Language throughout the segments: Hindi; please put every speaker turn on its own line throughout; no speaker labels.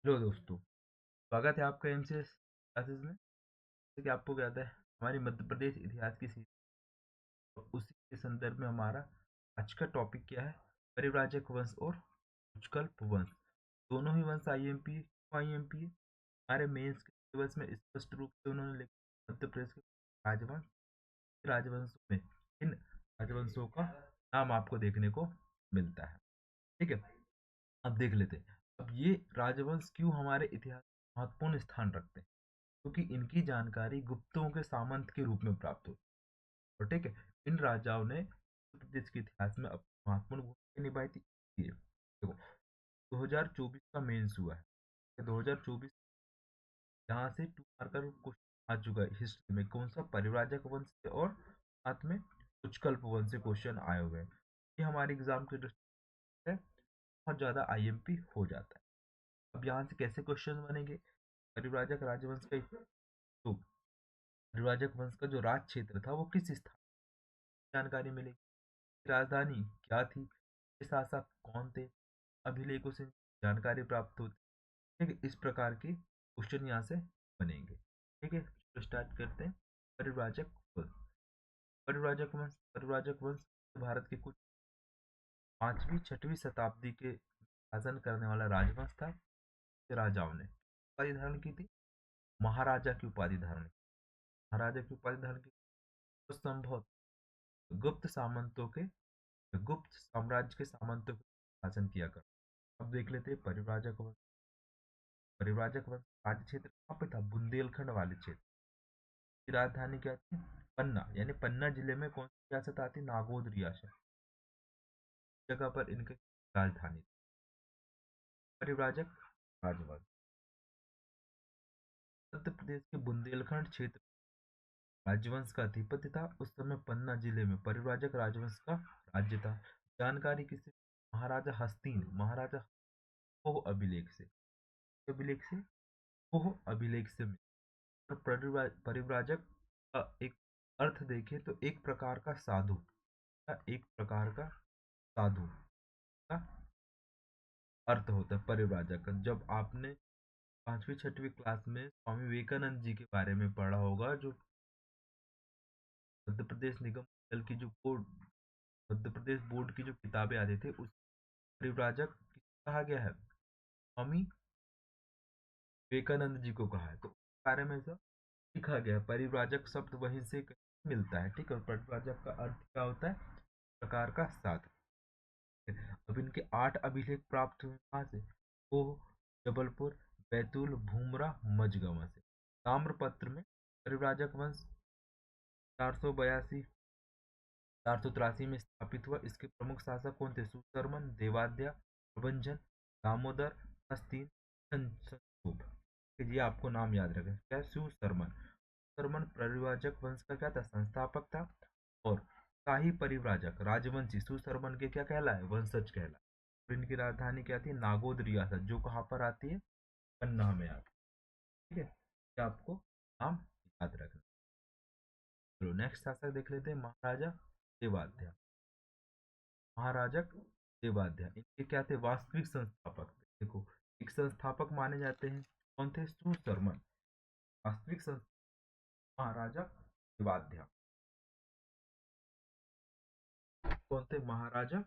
हेलो दोस्तों, स्वागत है आपका एमसीएस क्लासेस में। जैसे कि आपको क्या आता है, हमारी मध्य प्रदेश इतिहास की सीरीज, उसी के संदर्भ में हमारा आज का टॉपिक क्या है? परिव्राजक वंश और उच्चकल्प वंश। दोनों ही वंश आईएमपी है। क्यों आईएमपी है? हमारे मेंस के सिलेबस में स्पष्ट रूप से उन्होंने लिखा मध्य प्रदेश के राजवंश, राजवंशों में इन राजवंशों का नाम आपको देखने को मिलता है। ठीक है, अब देख लेते हैं। अब ये राजवंश क्यों हमारे इतिहास में महत्वपूर्ण स्थान रखते हैं? क्योंकि इनकी जानकारी गुप्तों के सामंत के रूप में प्राप्त होती है। और ठीक है, इन राजाओं ने उत्तर प्रदेश के इतिहास में अपनी महत्वपूर्ण भूमिका निभाई थी, इसलिए देखो 2024 का मेंस हुआ है। 2024 यहाँ से टू मार्कर क्वेश्चन आ चुका है हिस्ट्री में, कौन सा परिव्राजक वंश से और साथ में उच्चकल्प वंश से क्वेश्चन आए हुए हैं। ये हमारे एग्जाम के दृष्टि से बहुत ज्यादा आईएमपी हो जाता है। अब यहाँ से कैसे क्वेश्चन बनेंगे? परिव्राजक राजवंश का तो परिव्राजक वंश का जो राज क्षेत्र था वो किस स्थान, जानकारी मिलेगी। राजधानी क्या थी, ये शासक कौन थे, अभिलेखों से जानकारी प्राप्त होती है। ठीक है, इस प्रकार के क्वेश्चन यहाँ से बनेंगे। ठीक है, तो स्टार्ट करते हैं। परिव्राजक वंश। परिव्राजक वंश भारत के कुछ 5वीं 6वीं शताब्दी के शासन करने वाला राजवंश था। राजाओं ने उपाधि धारण की थी, महाराजा की उपाधि धारण की। महाराजा की उपाधि धारण की तो संभव गुप्त सामंतों के गुप्त साम्राज्य के सामंतों को शासन किया कर। अब देख लेते हैं परिव्राजक वंश। परिव्राजक वंश राज्य क्षेत्र कहाँ पे था? बुंदेलखंड वाले क्षेत्र की राजधानी क्या थी? पन्ना, यानी पन्ना जिले में कौन सी रियासत आती? नागौद रियासत। जगह पर इनकी राजधानी थी। परिव्राजक राजवंश मध्य प्रदेश के बुंदेलखंड क्षेत्र राजवंश का अधिपति था। उस समय पन्ना जिले में परिव्राजक राजवंश का राज्य था। जानकारी किसे? महाराजा हस्तीन, महाराजा पोह अभिलेख से, अभिलेख से पोह अभिलेख से और परिव्राजक का एक अर्थ देखें तो एक प्रकार का साधु, एक प्रकार का साधु का अर्थ होता है परिव्राजक का। जब आपने 5वीं 6वीं क्लास में स्वामी विवेकानंद जी के बारे में पढ़ा होगा, जो मध्य प्रदेश निगम मंडल की जो बोर्ड, मध्य प्रदेश बोर्ड की जो किताबें आती थी, उस परिव्राजक कहा गया है, स्वामी विवेकानंद जी को कहा है। तो उस बारे में सब लिखा गया है। परिव्राजक शब्द वहीं से मिलता है। ठीक है, और परिव्राजक का अर्थ क्या होता है? प्रकार का साथ। अब इनके 8 अभिलेख प्राप्त हुए कहाँ से? वो जबलपुर, बैतूल, भूमरा, मझगांव से। ताम्रपत्र में परिव्राजक वंश 482 483 में स्थापित हुआ। इसके प्रमुख शासक कौन थे? सुशर्मन, देवाध्या, प्रभंजन, दामोदर, हस्तिन, संचोभ। ये आपको नाम याद रखें। क्या? सुशर्मन। सुशर्मन परिव्राजक वंश का क्या था? संस्थापक था। और शाही परिव्राजक राजवंशी सुशर्मन के क्या कहलाए? वंशज कहलाए। और इनकी राजधानी क्या थी? नागौद रियासत, जो कहाँ पर आती है? पन्ना में आती है। ठीक है, ये आपको नाम याद रखना। चलो नेक्स्ट शासक देख लेते हैं, महाराजा देवाध्या। महाराजक देवाध्या इनके क्या थे? वास्तविक संस्थापक थे। देखो, एक संस्थापक माने जाते हैं, कौन थे? सुशर्मन। वास्तविक महाराजा देवाध्या कौन थे? महाराजा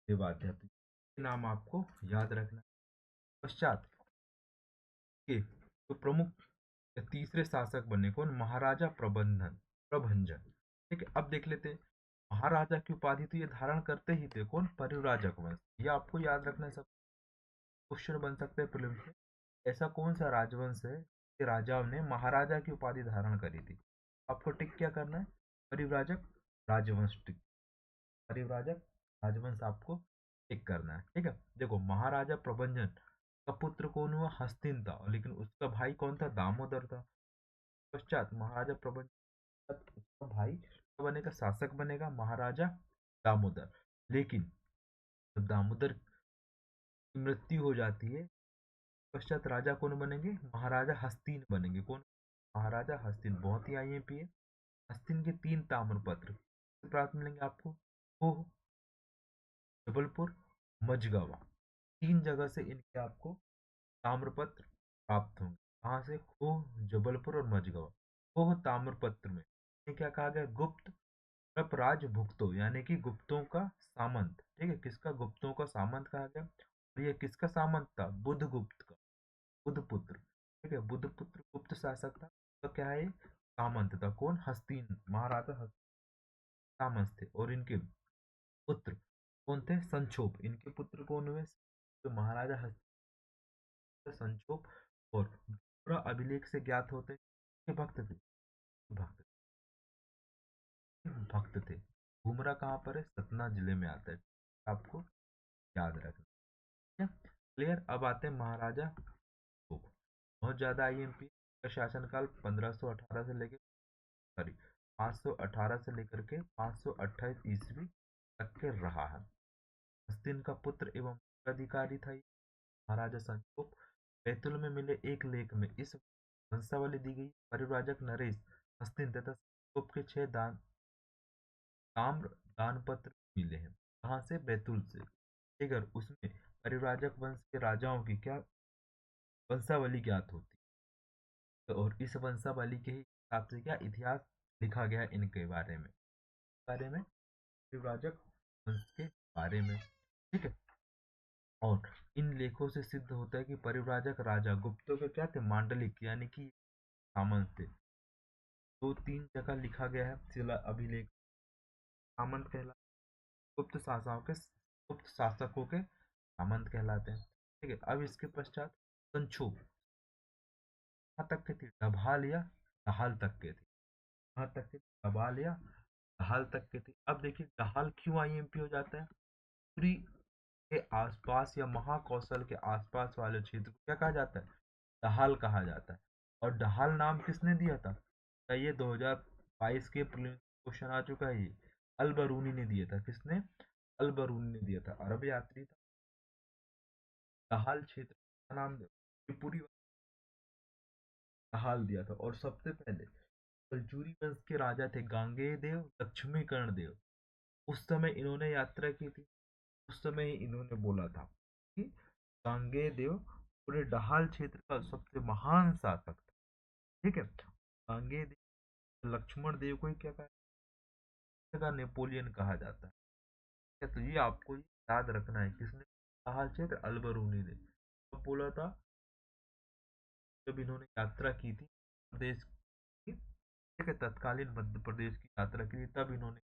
देवाध्या। तो ये नाम आपको याद रखना। पश्चात के जो प्रमुख तीसरे शासक बने कौन? महाराजा प्रभंजन। ठीक है, अब देख लेते हैं। महाराजा की उपाधि तो ये धारण करते ही थे, कौन? परिव्राजक वंश। ये आपको याद रखना है। सब क्वेश्चन बन सकते हैं प्रीलिम्स में। ऐसा कौन सा राजवंश है कि राजाओं ने महाराजा की उपाधि धारण करी थी? आपको टिक क्या करना है? परिव्राजक राजवंश टिक, परिव्राजक राजवंश आपको टिक करना है। ठीक है, देखो महाराजा प्रबंधन का पुत्र कौन हुआ? हस्तिन था, और लेकिन उसका भाई कौन था? दामोदर था। पश्चात महाराजा प्रबंधन उसका भाई बनेगा, शासक बनेगा महाराजा दामोदर। लेकिन जब दामोदर की मृत्यु हो जाती है, पश्चात राजा कौन बनेंगे? महाराजा हस्तिन बनेंगे। कौन? महाराजा हस्तिन। बहुत ही आईएमपी है। हस्तिन के 3 ताम्रपत्र प्राप्त मिलेंगे आपको, वो जबलपुर, मझगावा, 3 जगह से इनके आपको ताम्रपत्र प्राप्त होंगे। कहाँ से? खोह, जबलपुर और मझगांव। खोह ताम्रपत्र में ये क्या कहा गया? गुप्त प्रपराज भुक्तो, यानी कि गुप्तों का सामंत। ठीक है, किसका? गुप्तों का सामंत कहा गया। और ये किसका सामंत था? बुध गुप्त का, बुध पुत्र। ठीक है, बुध पुत्र गुप्त शासक था। तो क्या है ये? सामंत था। कौन? हस्तीन, महाराजा हस्तीन सामंत थे। और इनके पुत्र कौन थे? संक्षोभ। इनके पुत्र कौन हुए? तो महाराजा हस्तिन, संक्षोभ और पूरा अभिलेख से ज्ञात होते कि भक्त थे, भक्त भक्त थे। घुमरा कहाँ पर है? सतना जिले में आता है, आपको याद रखना। ठीक है, क्लियर। अब आते हैं महाराजा अशोक। बहुत ज्यादा आईएमपी का शासनकाल 1518 से लेकर, सॉरी, 518 से लेकर के 528 ईस्वी तक के रहा है। हस्तिन का पुत्र एवं उत्तराधिकारी था ये महाराजा संक्षोभ। बैतूल में मिले एक लेख में इस वंशावली दी गई। परिव्राजक नरेश हस्तिन तथा संक्षोभ के 6 ताम्र दान पत्र मिले हैं। कहाँ से? बैतूल से। ठीक है, उसमें परिव्राजक वंश के राजाओं की क्या वंशावली ज्ञात होती है, और इस वंशावली के हिसाब से क्या इतिहास लिखा गया है इनके बारे में परिव्राजक वंश के बारे में। ठीक है, और इन लेखों से सिद्ध होता है कि परिव्राजक राजा गुप्तों के क्या थे? मांडलिक, यानी कि सामंत थे। दो तीन जगह लिखा गया है शिला अभिलेख। सामंत कहला, गुप्त शासकों के सामंत कहलाते हैं। ठीक है, अब इसके पश्चात संक्षोभ कहाँ तक के थे? डभाल या दहाल तक के थे। कहाँ तक के? डभाल या दहाल तक के थे। अब देखिए दहाल क्यों आईएमपी हो जाता है? पुरी के आसपास या महाकौशल के आसपास वाले क्षेत्र को क्या कहा जाता है? दहाल कहा जाता है। और दहाल नाम किसने दिया था? ये 2022 के प्रीलिम्स क्वेश्चन आ चुका है। ये अल बरूनी ने दिया था। किसने? अल बरूनी ने दिया था, अरब यात्री था। दहाल क्षेत्र का नाम त्रिपुरी दहाल दिया था। और सबसे पहले कलचुरी वंश के राजा थे गांगेय देव लक्ष्मीकर्ण देव। उस समय इन्होंने यात्रा की थी। उस समय ही इन्होंने बोला था कि गांगेय देव पूरे डहाल क्षेत्र का सबसे महान शासक था। ठीक है, गांगेय देव लक्ष्मण देव को ही क्या कहा? नेपोलियन कहा जाता है। ठीक है, तो ये आपको याद रखना है। किसने डहाल क्षेत्र? अलबरूनी ने। तो बोला था जब इन्होंने यात्रा की थी प्रदेश की। ठीक है, तत्कालीन मध्य प्रदेश की यात्रा की थी, तब इन्होंने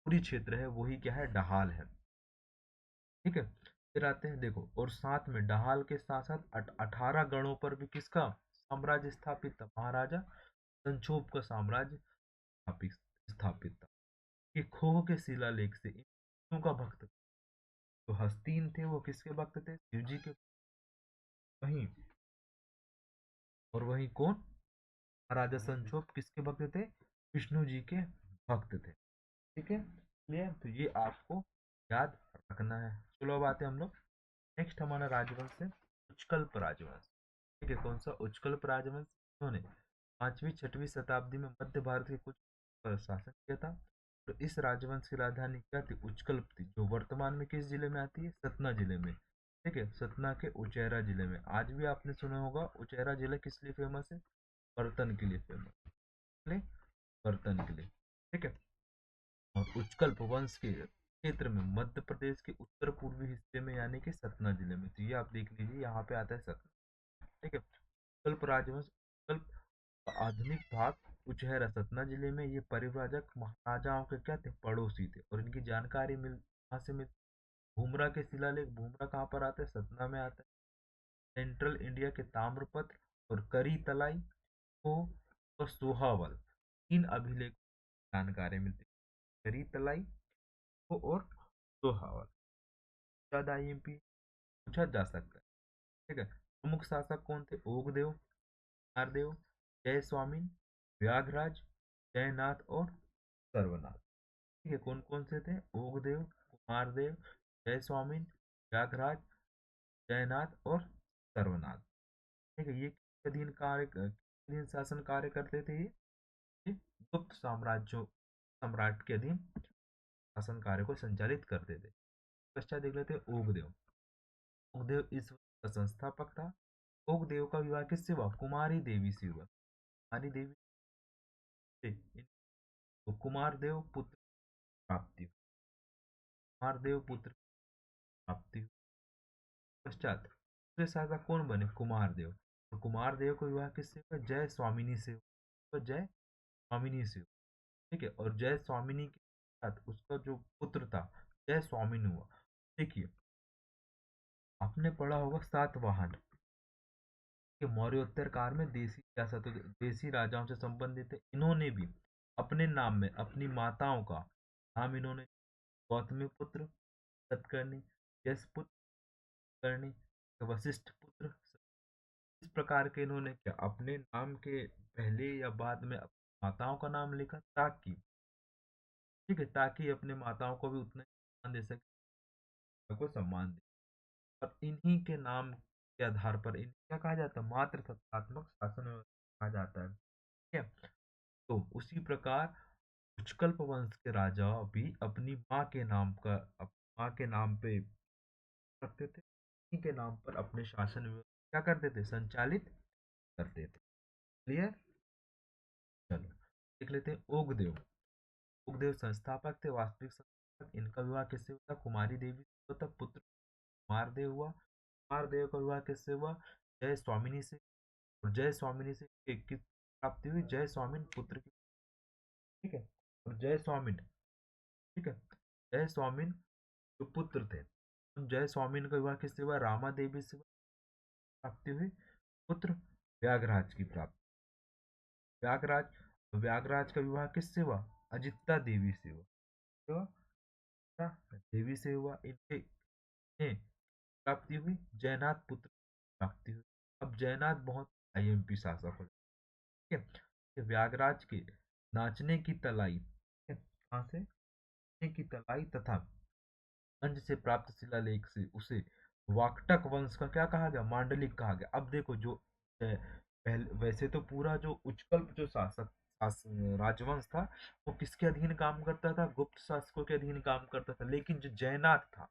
पूरी क्षेत्र है वही क्या है? डहाल है। ठीक है, फिर आते हैं देखो, और साथ में डहाल के साथ साथ 18 गणों पर भी किसका साम्राज्य स्थापित था? महाराजा संक्षोभ का साम्राज्य स्थापित स्थापित था। ये खोह के शिलालेख से इन का भक्त तो हस्तीन थे, वो किसके भक्त थे? शिव जी के। वहीं और वहीं कौन? महाराजा संक्षोभ किसके भक्त थे? विष्णु जी के भक्त थे। ठीक है, क्लियर। तो ये आपको याद रखना है। चलो अब आते हैं हम लोग नेक्स्ट हमारा राजवंश है उच्चकल्प राजवंश। ठीक है, कौन सा? उच्चकल्प राजवंश। इन्होंने 5वीं 6वीं शताब्दी में मध्य भारत के कुछ पर शासन किया था। तो इस राजवंश की राजधानी क्या थी? उच्चकल्प थी, जो वर्तमान में किस जिले में आती है? सतना जिले में। ठीक है, सतना के उचेरा जिले में। आज भी आपने सुना होगा उचेरा जिला किस लिए फेमस है? बर्तन के लिए फेमस है, बर्तन के लिए। ठीक है, और उच्चकल्प वंश के क्षेत्र में मध्य प्रदेश के उत्तर पूर्वी हिस्से में, यानी कि सतना जिले में। तो ये आप देख लीजिए, यहाँ पे आता है सतना। ठीक है, उच्चकल्प राजवंश, उच्चकल्प का आधुनिक भाग उचहेरा सतना जिले में। ये परिव्राजक महाराजाओं के क्या थे? पड़ोसी थे। और इनकी जानकारी कहाँ से मिल? भूमरा के शिलालेख। भूमरा कहाँ पर आता है? सतना में आता है। सेंट्रल इंडिया के ताम्रपत्र और करी तलाई को और सोहावल, इन अभिलेख जानकारी मिलती है। करी तलाई को और सोहावल। ज्यादा आईएमपी पूछा जा सकता है। ठीक है, प्रमुख शासक कौन थे? ओगदेव, नारदेव, जय स्वामिन, व्याघराज, जयनाथ और सर्वनाथ। ठीक है, कौन कौन से थे? ओगदेव, कुमारदेव, जय स्वामिन, व्याघराज, जयनाथ और सर्वनाथ। ठीक है, ये किसके अधीन किसके अधीन शासन कार्य करते थे? ये गुप्त साम्राज्यों सम्राट के अधीन शासन कार्य को संचालित करते थे। पश्चात देख लेते हैं ओगदेव। ओगदेव इस का संस्थापक था। ओकदेव का विवाह किससे हुआ? कुमारी देवी से हुआ। कुमारी देवी से तो कुमार देव पुत्र प्राप्ति, कुमार देव पुत्र प्राप्ति पश्चात दूसरे शासक कौन बने? कुमार देव। तो कुमार देव का विवाह किससे हुआ? जय स्वामिनी से हुआ। तो जय स्वामिनी से हुआ, ठीक है। और जय स्वामिनी के साथ उसका जो पुत्र था जय स्वामिन हुआ। देखिए, आपने पढ़ा होगा सातवाहन कि मौर्योत्तर काल में देसी रियासतों देसी राजाओं से संबंधित थे। इन्होंने भी अपने नाम में अपनी माताओं का नाम इन्होंने गौतमी पुत्र सतकर्णी, यश पुत्र करणी, वशिष्ठ पुत्र, इस प्रकार के इन्होंने क्या अपने नाम के पहले या बाद में अपनी माताओं का नाम लिखा, ताकि ठीक है, ताकि अपने माताओं को भी उतना ही सम्मान दे सके, को सम्मान दे। और इन्हीं के नाम के आधार पर इन्हें क्या कहा जाता है? मातृ सत्तात्मक शासन व्यवस्था कहा जाता है, ठीक है। तो उसी प्रकार उच्चकल्प वंश के राजा भी अपनी माँ के नाम का माँ के नाम पे रखते थे, इन्हीं के नाम पर अपने शासन व्यवस्था क्या करते थे? संचालित करते थे। क्लियर? चलो देख लेते हैं ओगदेव। ओगदेव संस्थापक थे, वास्तविक संस्थापक। इनका विवाह किससे हुआ? कुमारी देवी से होता, पुत्र कुमारदेव हुआ। कुमारदेव का विवाह किससे हुआ? जय स्वामिनी से। और जय स्वामिनी से किस प्राप्ति हुई? जय स्वामिन पुत्र की, ठीक है। और जय स्वामिन, ठीक है, जय स्वामिन जो पुत्र थे, उन जय स्वामिन का विवाह किससे हुआ? रामा देवी से प्राप्ति हुई, पुत्र व्यागराज की प्राप्ति। व्यागराज, व्यागराज का विवाह किससे हुआ? अजिता देवी से हुआ। हुआ देवी से हुआ। इनके इन्हें प्राप्ति हुई जयनाथ पुत्र प्राप्ति हुई। अब जयनाथ बहुत आईएमपी शासक हो, ठीक है। ये व्यागराज के नाचने की तलाई, ठीक है, कहाँ से? नाचने की तलाई तथा गंज से प्राप्त शिलालेख से उसे वाकटक वंश का क्या कहा गया? मांडलिक कहा गया। अब देखो, जो पहले वैसे तो पूरा जो उच्चकल्प जो राजवंश था वो किसके अधीन काम करता था? गुप्त शासकों के अधीन काम करता था। लेकिन जो जयनाथ था,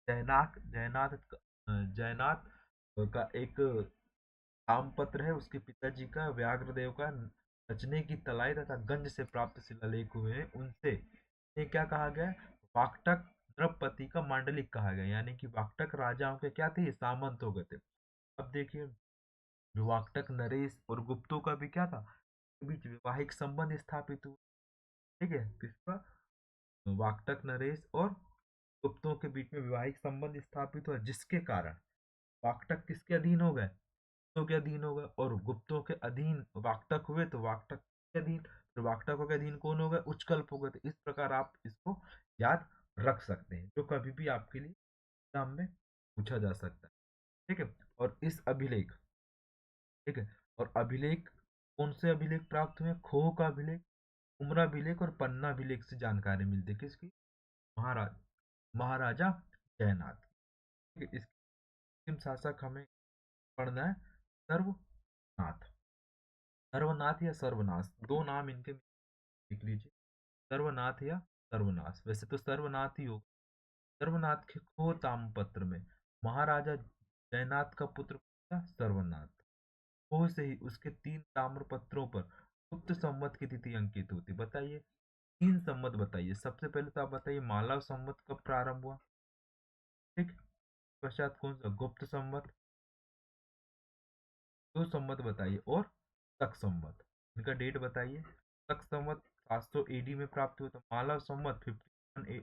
जयनाथ का एक तामपत्र है उसके पिताजी का, व्याघ्रदेव का नचने की तलाई तथा गंज से प्राप्त शिलालेख हुए हैं, उनसे ये क्या कहा गया? वाकटक द्रौपदी का मांडलिक कहा गया। यानी कि वाकटक राजाओं के क्या थे? ये सामंत हो गए थे। अब देखिए, जो वाकटक नरेश और गुप्तों का भी क्या था? के बीच वैवाहिक संबंध स्थापित हुआ, ठीक है। किसका? वाकटक नरेश और गुप्तों के बीच में वैवाहिक संबंध स्थापित हुआ, जिसके कारण वाकटक किसके अधीन हो गए? गुप्तों के अधीन हो गए। और गुप्तों के अधीन वाकटक हुए तो वाकटक के अधीन, फिर वाकटकों के अधीन कौन हो गए? उच्चकल्प हो गए। तो इस प्रकार आप इसको याद रख सकते हैं, जो कभी भी आपके लिए एग्जाम में पूछा जा सकता है, ठीक है। और इस अभिलेख, ठीक है, और अभिलेख कौन से अभिलेख प्राप्त हुए? खोह का अभिलेख, उमरा अभिलेख और पन्ना अभिलेख से जानकारी मिलती है। किसकी? महाराज महाराजा जयनाथ, ठीक है। इसके अंतिम शासक हमें पढ़ना है सर्वनाथ। सर्वनाथ या सर्वनाश, दो नाम इनके लिख लीजिए, सर्वनाथ या सर्वनाश। वैसे तो सर्वनाथ ही होगा। सर्वनाथ के खो ताम्रपत्र में महाराजा जयनाथ का पुत्र था सर्वनाथ। खो से ही उसके 3 ताम्रपत्रों पर गुप्त संवत की तिथि अंकित होती। बताइए 3 संवत बताइए। सबसे पहले तो आप बताइए मालव संवत कब प्रारंभ हुआ, ठीक। पश्चात कौन सा? गुप्त संवत। 2 संवत बताइए। और शक संवत, इनका डेट बताइए। शक संवत 700 एडी में प्राप्त हुआ था। मालव संवत 51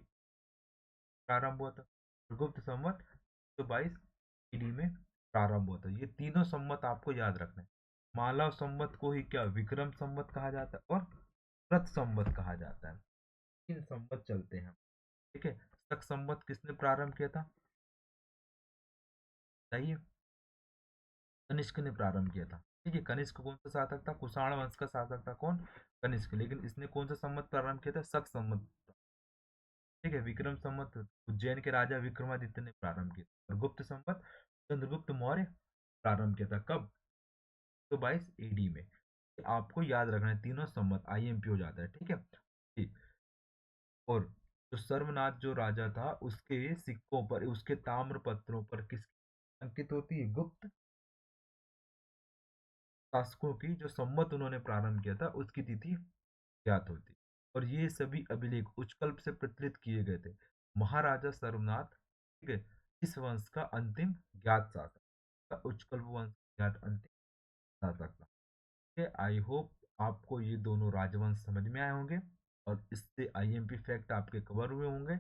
प्रारंभ हुआ था। और गुप्त संवत 122 ईडी में प्रारंभ हुआ था। ये तीनों संवत आपको याद रखना है। मालव संवत को ही क्या विक्रम संवत कहा जाता है, और रथ संवत कहा जाता है। 3 संवत चलते हैं, ठीक है। शक संवत किसने प्रारंभ किया था? बताइए। कनिष्क ने प्रारंभ किया था, ठीक है। कनिष्क कौन सा शासक था? कुषाण वंश का शासक था। कौन? कनिष्क। लेकिन इसने कौन सा संवत प्रारंभ किया था? शक संवत, ठीक है। विक्रम संवत उज्जैन के राजा विक्रमादित्य ने प्रारंभ किया। और गुप्त संवत चंद्रगुप्त मौर्य प्रारंभ किया था। कब? 122 एडी में। आपको याद रखना है, तीनों संवत आईएमपी हो जाता है, ठीक है। ठीक। और जो सर्वनाथ जो राजा था उसके सिक्कों पर, उसके ताम्र पत्रों पर किस अंकित होती है गुप्त शासकों की, जो संवत उन्होंने प्रारंभ किया था उसकी तिथि ज्ञात होती। और ये सभी अभिलेख उच्चकल्प से प्रचलित किए गए थे। महाराजा सर्वनाथ, ठीक है, इस वंश का अंतिम ज्ञात शासक था, उच्चकल्प वंश का ज्ञात अंतिम शासक था। ठीक है, आई होप आपको ये दोनों राजवंश समझ में आए होंगे और इससे आईएमपी फैक्ट आपके कवर हुए होंगे।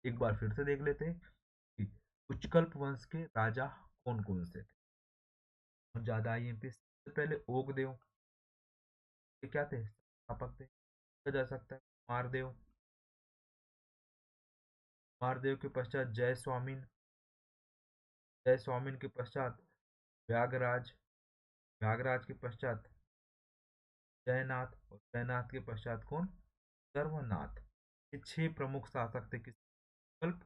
एक बार फिर से देख लेते हैं कि उच्चकल्प वंश के राजा कौन कौन से थे। और ज्यादा आईएमपी, सबसे पहले ओकदेव, ये क्या थे, स्थापक थे। जा सकता है मारदेव, मारदेव के पश्चात जय स्वामिन, जय स्वामिन के पश्चात व्यागराज, व्यागराज के पश्चात जयनाथ, और जयनाथ के पश्चात कौन, सर्वनाथ। ये 6 प्रमुख शासक थे किस उच्चकल्प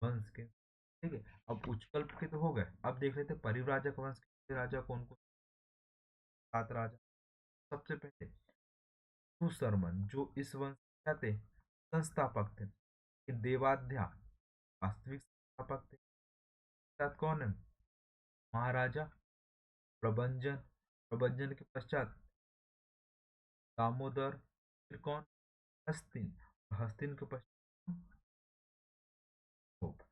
वंश के। ठीक है, अब उच्चकल्प के तो हो गए, अब देख लेते परिव्राजक वंश के राजा कौन कौन। 7 राजा। सबसे पहले सुशर्मन, जो इस वंश के क्या थे, संस्थापक थे। ये देवाध्या वास्तविक संस्थापक थे। साथ कौन है, महाराजा प्रबंजन, प्रबंजन के पश्चात दामोदर, फिर कौन, हस्तिन, हस्तिन के पश्चात संचोप,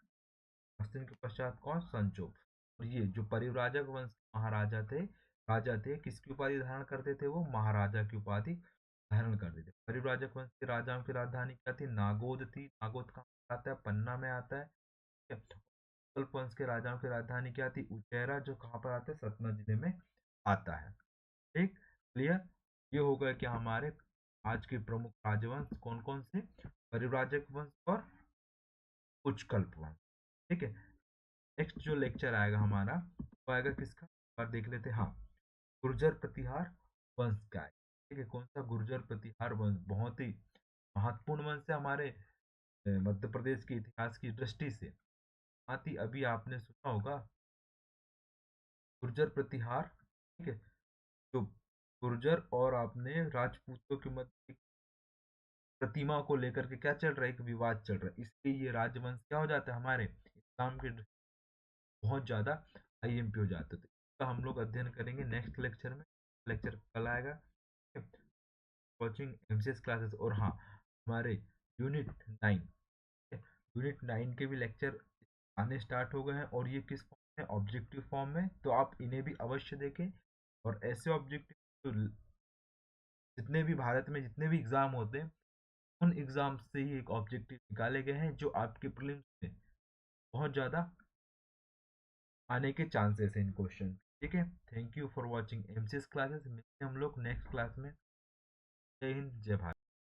हस्तिन के पश्चात कौन, संचोप। और ये जो परिव्राजक वंश के महाराजा थे, राजा थे, किसकी उपाधि धारण करते थे, वो महाराजा की उपाधि धारण करते थे। परिव्राजक वंश के राजाओं की राजधानी क्या थी, नागोद थी। नागोद कहाँ आता है, पन्ना में आता है। ठीक है? कल्प वंश के राजाओं की राजधानी क्या थी, उचेरा, जो कहाँ पर आता है, सतना जिले में आता है। ठीक, क्लियर। ये हो गया कि हमारे आज के प्रमुख राजवंश कौन कौन से, परिव्राजक वंश और उच्चकल्प वंश। ठीक है, नेक्स्ट जो लेक्चर आएगा हमारा वो आएगा किसका, और देख लेते हैं। हाँ, गुर्जर प्रतिहार वंश का है। ठीक है, कौन सा, गुर्जर प्रतिहार वंश, बहुत ही महत्वपूर्ण वंश है हमारे मध्य प्रदेश के इतिहास की दृष्टि से। साथ ही अभी आपने सुना होगा गुर्जर प्रतिहार, ठीक है, जो गुर्जर और आपने राजपूतों के मध्य प्रतिमा को लेकर के क्या चल रहा है, एक विवाद चल रहा है, इसलिए ये राजवंश क्या हो जाता है, हमारे इस्लाम के बहुत ज्यादा आईएमपी हो जाते थे। इसका हम लोग अध्ययन करेंगे नेक्स्ट लेक्चर में। लेक्चर कल आएगा। Watching MCS classes. और हाँ, हमारे यूनिट 9, यूनिट 9 के भी लेक्चर आने स्टार्ट हो गए हैं, और ये किस फॉर्म में, ऑब्जेक्टिव फॉर्म में, तो आप इन्हें भी अवश्य देखें। और ऐसे ऑब्जेक्टिव जितने भी भारत में जितने भी एग्जाम होते हैं, उन एग्जाम से ही एक ऑब्जेक्टिव निकाले गए हैं जो आपके प्रीलिम्स में बहुत ज़्यादा आने के चांसेस हैं इन क्वेश्चन। ठीक है, thank you for watching MCS classes. मिलते हैं हम लोग नेक्स्ट क्लास में। जय हिंद, जय भारत।